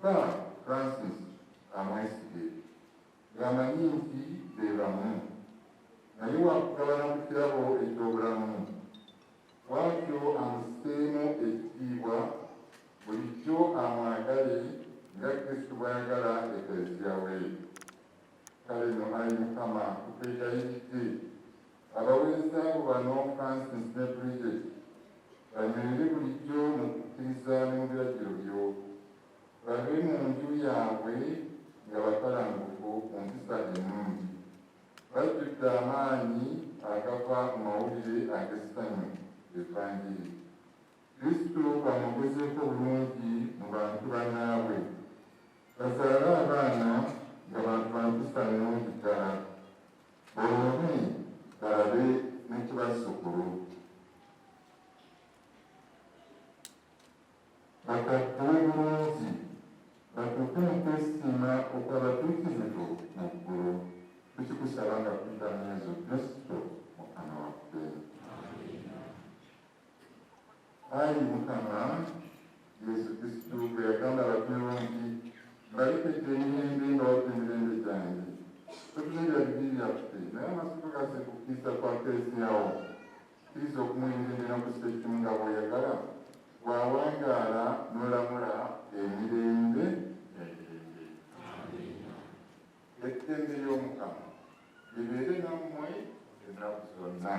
Papa Francis amwesige ng'amanyi nti be bamu naye wakugabana ku kirabo eky'obulamu bw'atyo amuseemu ekitiibwa bulijjo amwagale nga Kristo bw'ayagala eklezia we. Kale nno Ayi Mukama tukwegayiridde abaweereza abo bano Francis ne Bridget banywerere bulijjo mu kukkiriza ne mu biragiro byo, babe mu nju yaabwe nga bakalangufu ku mpisa ennungi, bajjudde amaanyi agava mu mawulire ag'essanyu Evanjiri. Kristo bamwogezeeko bulungi mu bantu bannaabwe, bazaale abaana nga bantu ba mpisa ennungi ddala, bombi balabe ne kibazzukulu. Bakadde bulungi batuuke mu kwesiima okw'abatuukirivu mu ggulu. Tukikusaba nga tuyita mu Yesu Kristo Mukama waffe. Ayi Mukama Yesu Kristo bwe yagamba abatulungi balekedde emirembe nga wadde emirembe gyange, totulebya bibi byaffe naye amasuko gaffe kukkiriza kwa Kresiyawo, kkiriza okumuwa emirembe n'okussa ekimu nga bw'oyagala, bw'awangaala n'olamula emirembe emirembe. Ettende ly'Omukama libeere nammwe ennaku zonna.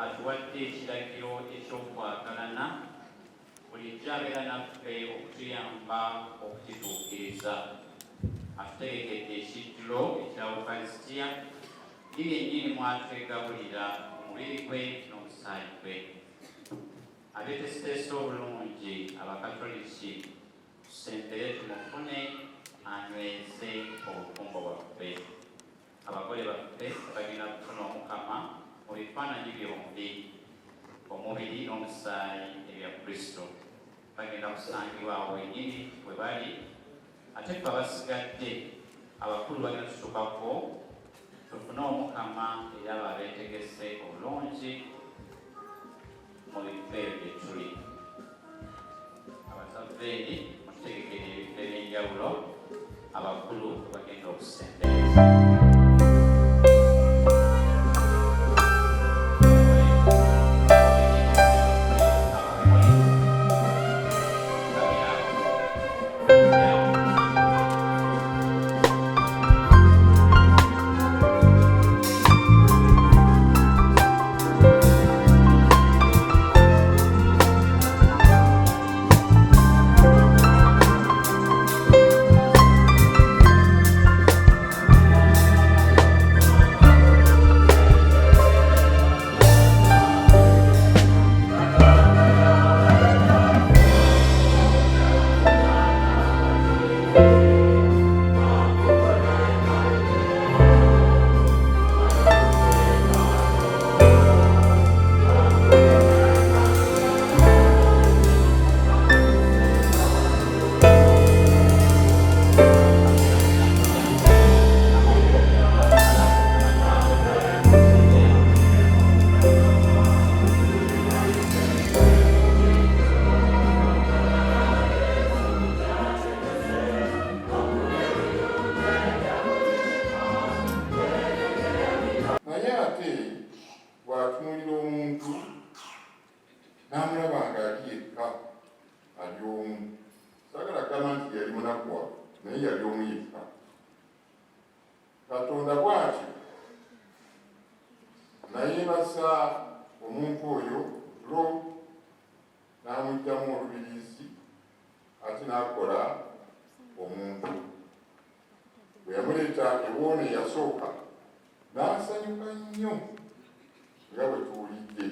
atuwadde ekiragiro eky'okwagalana bulijjo abeera naffe okutuyamba okukituukiriza. Atutegekedde ekijjulo ekya Ukarisitiya yennyini mwatwegabulira omubiri gwe n'omusaayi gwe. Abeeteeseteese obulungi abakatoliki tusembere tumufune anyweze obufumbo bwaffe. Abagole baffe bagenda kufuna omukama mu bifaananyi byombi, omubiri n'omusaayi ebya Kristo. Bagenda kusangibwa awo wennyini bwe bali, ate ffe abasigadde abakulu bagenda tutukako tufune omukama era abo abeetegese obulungi mu bifo ebyo gye tuli. Abasavveeri mututegekere ebifo eby'enjawulo abakulu bagenda okusembereza. Katonda bw'atyo nayeebasa omuntu oyo lo n'amuggyamu olubiriisi ate n'akola omuntu. Bwe yamuleeta ewoono eyasooka n'asanyuka nnyo nga bwe tuwulidde.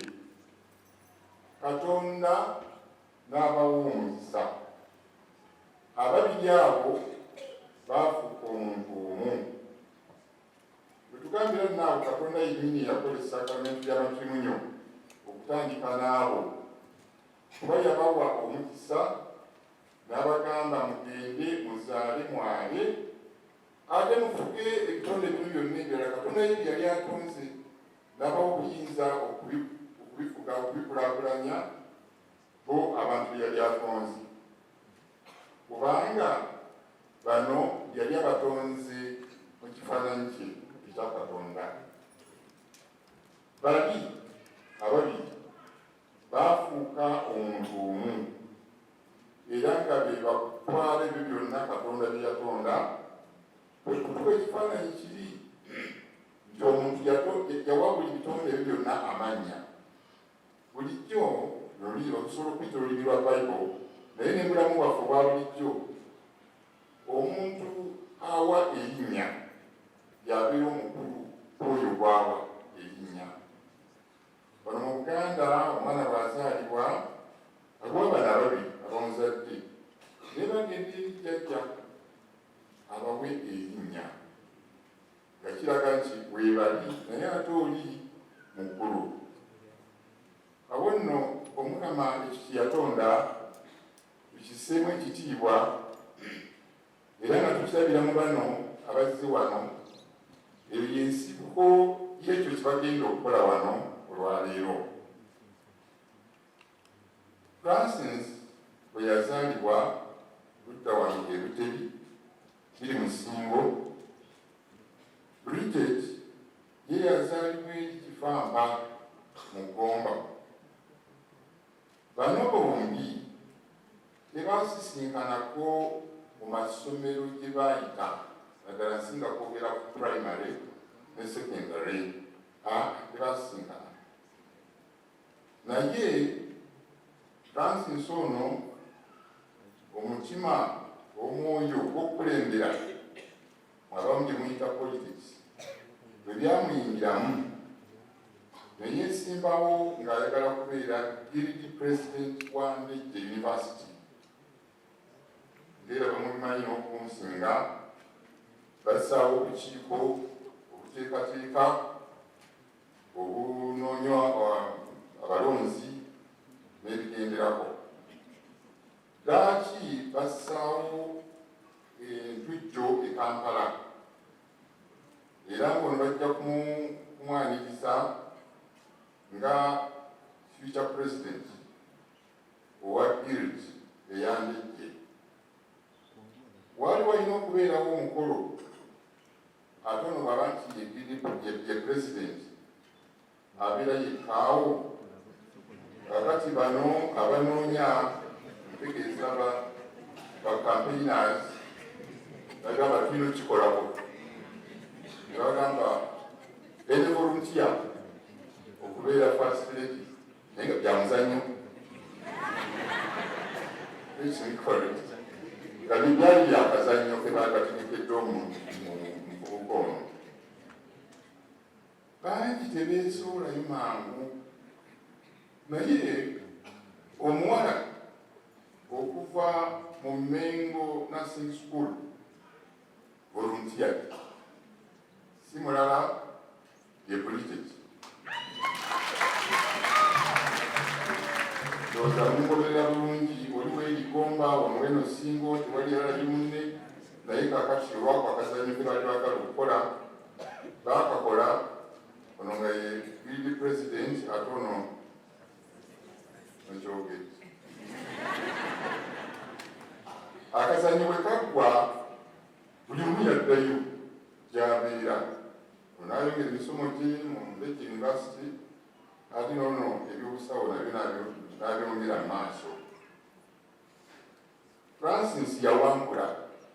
Katonda n'abawa omukisa. Ababiri abo baafuuka omuntu omu. Tugambira naawe Katonda yennyini yakolesa sakramenti y'amatrimunyo okutandika n'abo, kuba yabawa omukisa n'abagamba mugende muzaale mwale ate mufuge ebitonde bino byonna ebirala Katonda ye yali atonze, n'abawa obuyinza okubifuga okubikulaakulanya bo abantu yali atonze, kubanga bano yali abatonze mu kifaananyi kye ekya Katonda. Bali ababiri baafuuka omuntu omu, era nga be batwala ebyo byonna Katonda bye yatonda. Bwe kutuwa ekifaananyi kiri nti omuntu yawa buli bitonde ebyo byonna amannya. Bulijjo luli okusobola okuyita olulimi lwa Bayibuli, naye ne mulamu waffe obwa bulijjo omuntu awa erinnya yabeera omukulu oyo gwawa erinnya. Bano mu Buganda omwana bw'azaalibwa aguwa bano ababiri abamuzadde naye bagenda eri jjajja abawe erinnya nga kiraga nti weebali naye ate oli mukulu. Awo nno omukama ekyo kye yatonda tukisseemu ekitiibwa era nga tukirabira mu bano abazze wano. Eyo y'ensibuko y'ekyo kye bagenda okukola wano olwaleero. Francis bwe yazaalibwa ludda wano erutebi biri mu Ssingo. Bridget ye yazaalibwa eri Kifamba mu Gomba. Bano bombi tebaasisinkanako mu masomero gye baayita naddala nsinga kwogera ku primary ne secondary, tebaasinkana. Naye Francis ono omutima omwoyo gw'okukulembera abamu gye muyita politics bwe byamuyingiramu ne yeesimbawo ng'ayagala kubeera guild president wa Ndejje University. Ng'era bamumanyi n'okunsinga bassaawo obukiiko obuteekateeka obunoonya abalonzi n'ebigenderako. Lwaki bassaawo entujjo e Kampala era ng'ono bajja kumwaniriza nga future president owa guild eya Ndejje? Wali walina okubeerawo omukolo ate ono baba nti ye president abeera yekkaawo. Kakati bano abanoonya ntegeeza ba campaigners bagamba tulina okukikolako, ne bagamba ene volunteer okubeera first lady naye nga byamuzannyo nga bibyali byakazannyo ke baagategekedde omuvubuka ono. Bangi tebeesoolayo mangu, naye omuwala okuva mu Mengo Nursing School volunteer si mulala ye Bridget. Ndowooza mugoberera bulungi, oliwo erikomba wano singo tewali alali munne, naye kakati olwako akazannyo ke bali baagala okukola baakakola. Ono nga ye guild president ate ono ekyogezi. Akazannyo bwe kaggwa buli omu yaddayo gy'abeera. Ono ayongera emisomo gye mu Ndejje University ate n'ono ebyobusawo nabyo n'abyongera mu maaso. Francis yawangula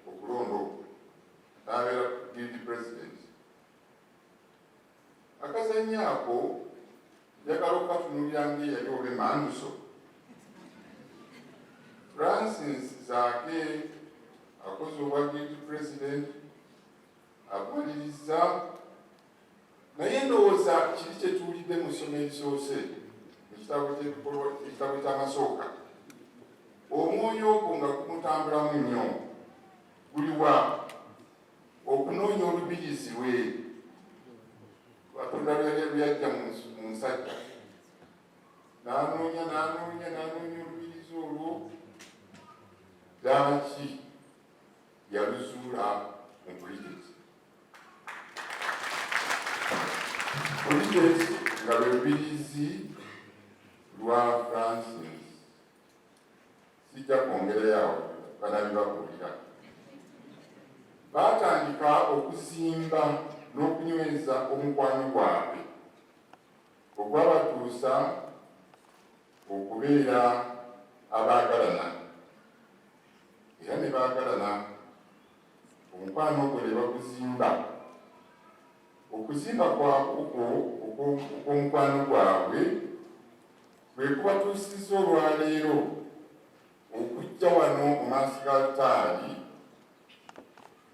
okulonda n'abeera guild president. Akazannyo ako njagala okukatunuulira ng'eyali oba emanduso. Francis Zaake akoze obwa guild president amaliriza, naye ndowooza kiri kye tuwulidde mu ssomo erisoose mu kitabo ky'amasooka. Omwoyo ogwo nga gumutambulamu nnyo, guliwa okunoonya olubirizi lwe. Katonda lweyajja mu musajja n'anoonya olubirizi olwo, ddaaki yaluzuula mu Bridget. Bridget nga lwe lubirizi lwa Francis. Sijja kwongerayo banabibabuulira. Baatandika okuzimba n'okunyweza omukwano gwabwe ogwabatuusa okubeera abaagalana, era ne baagalana. Omukwano ogwo ne baguzimba. Okuzimba okw'omukwano gwabwe bwe kubatuusizza olwaleero okujja wano mu maaso ga altaari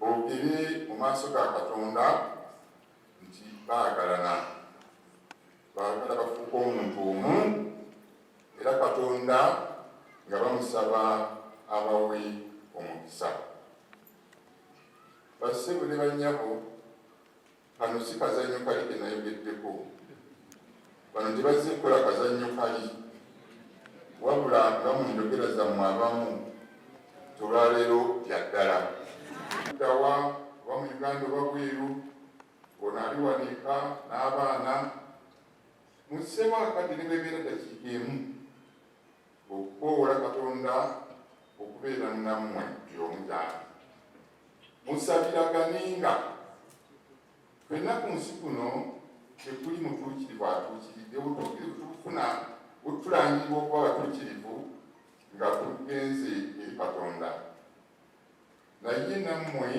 boogere mu maaso ga Katonda nti baagalana, baagala bafuuka omuntu omu, era Katonda nga bamusaba abawe omukisa. Bassebo ne bannyabo, kano si kazannyo kali ke nayogeddeko. Bano tebazze kukola kazannyo kali, wabula nga mu njogera zammwe abamu tolwaleero bya ddala. Dawa oba mu Uganda oba bweru, ono ali wanika n'abaana, mussebo akadde ne bebeera dakiika emu okukoowola Katonda okubeera nammwe y'omudaala. Musabiraganenga. Ffenna ku nsi kuno tekuli mutuukirivu atuukiridde, tufuna otulangirwa okuba abatuukirivu nga tugenze eri Katonda. Naye nammwe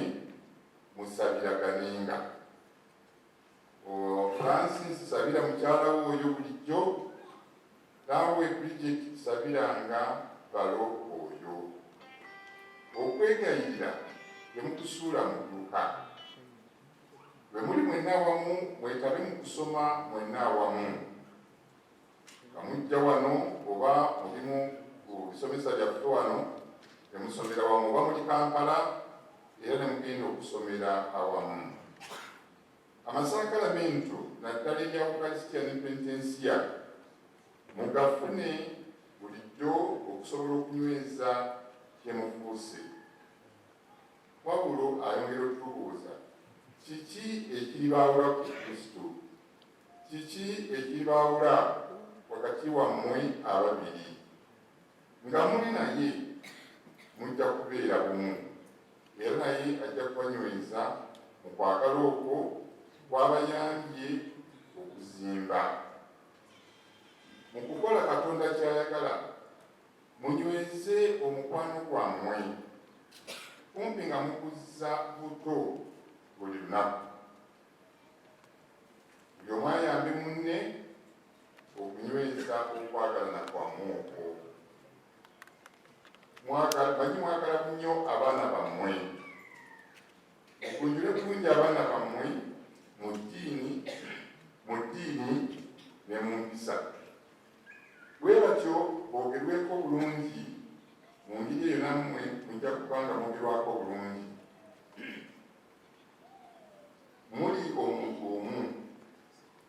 musabiraganenga. Francis sabira mukyala we oyo bulijjo, naawe Bridget sabiranga balo oyo. Okwegayirira temukusuula mu dduuka. bwe muli mwenna awamu mwetabe mu kusoma mwenna awamu nga mujja wano oba mulimu ku bisomesa byaffe wano temusomera wamu oba muli Kampala era ne mugenda okusomera awamu. Amasakaramentu naddala erya Ukaristiya ne Penitensiya mugafune bulijjo okusobola okunyweza kyemufuuse. Wabula ayongera okutubuuza, kiki ekiribaawula ku Kristo? Kiki ekiribaawula wakati wammwe ababiri? Nga muli naye mujja kubeera bumu, era naye ajja kubanyweza mu kwagala okwo kwabayambye okuzimba. Mu kukola Katonda ky'ayagala munyweze omukwano gwammwe, kumpi nga mukuzza buto buli lunaku. Buli omu ayambe munne okunyweza okwagalana kwammwe okwo. Manyi mwagala nnyo abaana bammwe, mukunjule bulungi abaana bammwe mu ddiini ne mu mpisa. Bwe batyo boogerweko bulungi mu ngeri eyo nammwe mujja kuba nga mwogerwako bulungi. Muli omuntu omu,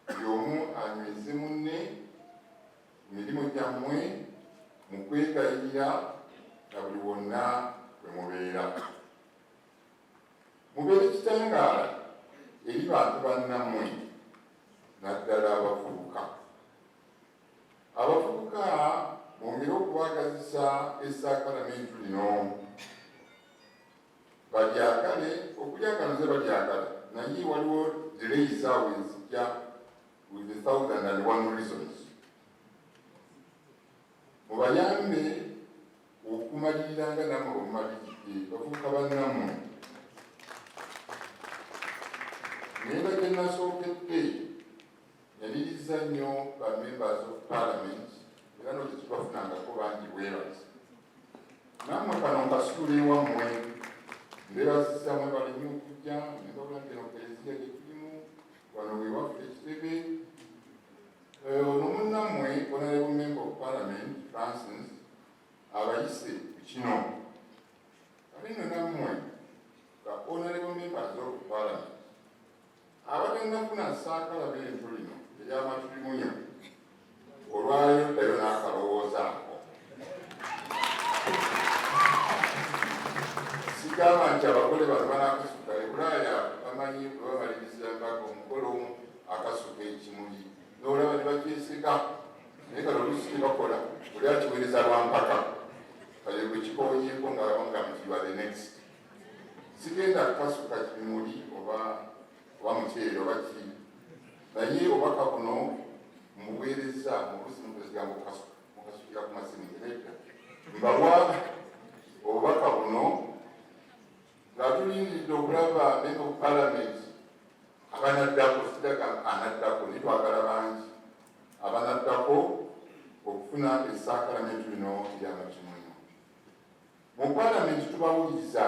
buli omu anyweze munne mu mirimu gyammwe, mu kwegayirira na buli wonna bwe mubeera. Mubeere kitangaala eri bantu bannammwe, naddala abavubuka. Abavubuka bongere okubagazisa essakaramentu lino. Balyagale, okulyagala ze balyagala, naye waliwo delays awo ezijja with 1,001 reasons. Mubayambe okumalirira nga nammwe bwemumaliridde, bavubuka bannammwe. Naye gye nasookedde yaniriza nnyo ba members of parliament era nokyo tubafunangako bangi bwebazi. Nammwe kano nkasuula ewammwe, mbebazisa mwe bali nnyo okujja nembabula nti eno kereziya gye tulimu wano wewaffe Ekitebe. Ono munnammwe honorable member of parliament Francis abayise ku kino. Kale nno nammwe nga honorable members of parliament abatannafuna ssaakalabentu lino ery'amatulumunyo, olwaleero ddayo n'akalowoozaako. Sigamba nti abagole bano banakasuka e Bulaaya bamanyi bamaliriza mpaka omukolo omu akasuka ekimuli n'olaba ne bakyesiga, naye kale oluusi tebakola oli akiweereza lwa mpaka kale bwe kikoonyeeko nga mukiba the next. Sigenda kukasuka kimuli oba mukyere oba ki, naye obubaka buno mubuweereza mubuzi mukwezigambo mukasukira ku masimu nedda. Mbawa obubaka buno nga tulindiridde okulaba member of parliament abanaddako, sidaga anaddako naye twagala bangi abanaddako okufuna essakaramentu lino ery'amakimunyo. Mu parliament tubawuliriza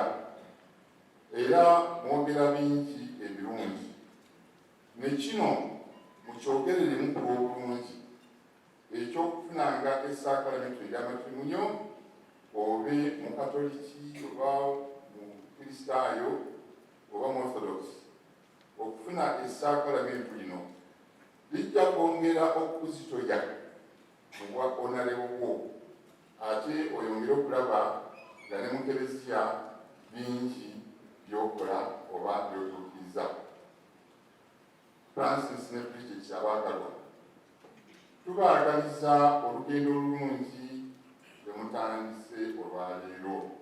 era mwogera bingi ebirungi, ne kino mukyogereremu ku lw'obulungi ekyokufunanga essakaramentu ery'amakimunyo, obe mu Katoliki oba mu Kristaayo oba mu Orthodox. Okufuna essakaramentu lino lijja kwongera okuzitoya mu bwa honorable bwo, ate oyongere okulaba nga ne mu Kereziya bingi byokola oba byotuukiriza. Francis ne Bridget abaagalwa, tubaagaliza olugendo olulungi lwe mutandise olwaleero.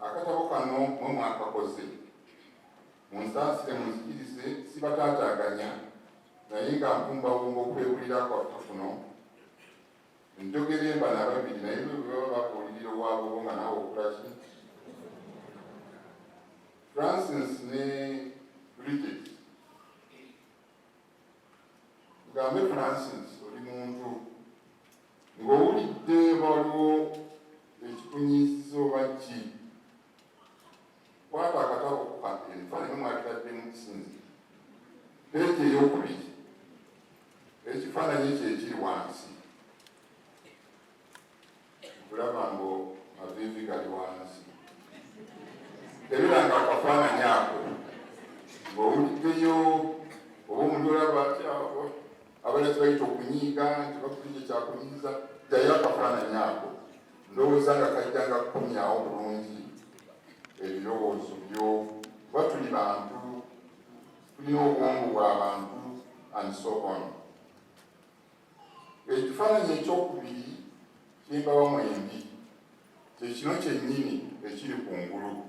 Akatabo kano mwe mwakakoze, munsaasire munzikirize, sibataataaganya naye nga mpumbawumba okwegulira kwaffe kuno. Njogera embala ababiri naye bwe baba bakuwulirira owaabo bo nga naawe okulaki. Francis ne Bridget, tugambe Francis oli muntu ng'owulidde ki kwata akatabo ku kampeni fane mwatadde mu kisinzi peegi ey'okubiri ekifaananyi ekyo ekiri wansi kulaba ngo avivi gali wansi tebiranga akafaananyi ako ng'owuliddeyo oba omuntu olaba abalasi bayita okunyiiga nti bakuli kye kyakunyiiza ddayo akafaananyi ako ndowooza nga kajjanga kukumyawo bulungi ebirowoozo byo kuba tuli bantu tulina obwongo bw'abantu and so on. Ekifaananyi ekyokubiri kyembawa mwembi kyekino kyennyini ekiri kungulu.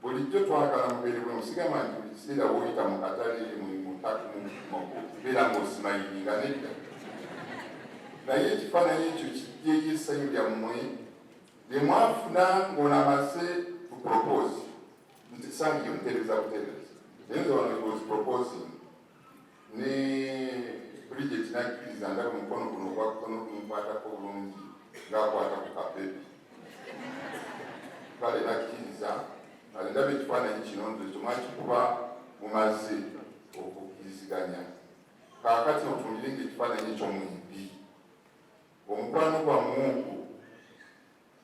Bulijjo twagala mubeerebwe musigama nti buli kiseera woyita mu katale kubeera ng'osimayiringa nedda. Naye ekifaananyi ekyo kijjeeyo essanyu lyammwe lye mwafuna ng'onamaze to propose nti sangi yomutereeza butereeza naye nze wano it was proposing ne Bridget nakkiriza ndaba omukono guno ogwakukono gumukwatako bulungi ng'akwata ku kapepi kale nakkiriza ale ndaba ekifaananyi kino nze kyomwakikuba mumaze okukkiriziganya kaakati otumbire ng'ekifaananyi ekyomwembi omukwano gwamungu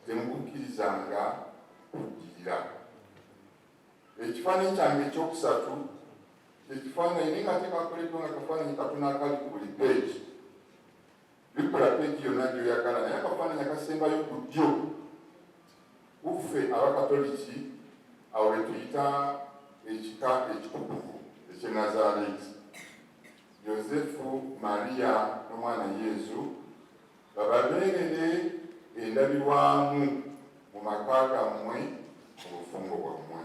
temukukkirizanga kuddirira. Ekifaananyi kyange ekyokusatu ekifaananyi naye nga tekakoleddwa nga kafaananyi katono akali ku buli peegi bikola peegi yonna gyoyagala naye akafaananyi akasembayo ku ddyo kuffe abakatoliki awo we tuyita ekika ekitukuvu eky'e Nazaaleeti Yosefu Mariya n'omwana Yesu bababeerere endabirwamu mu maka gammwe mu bufumbo bwammwe.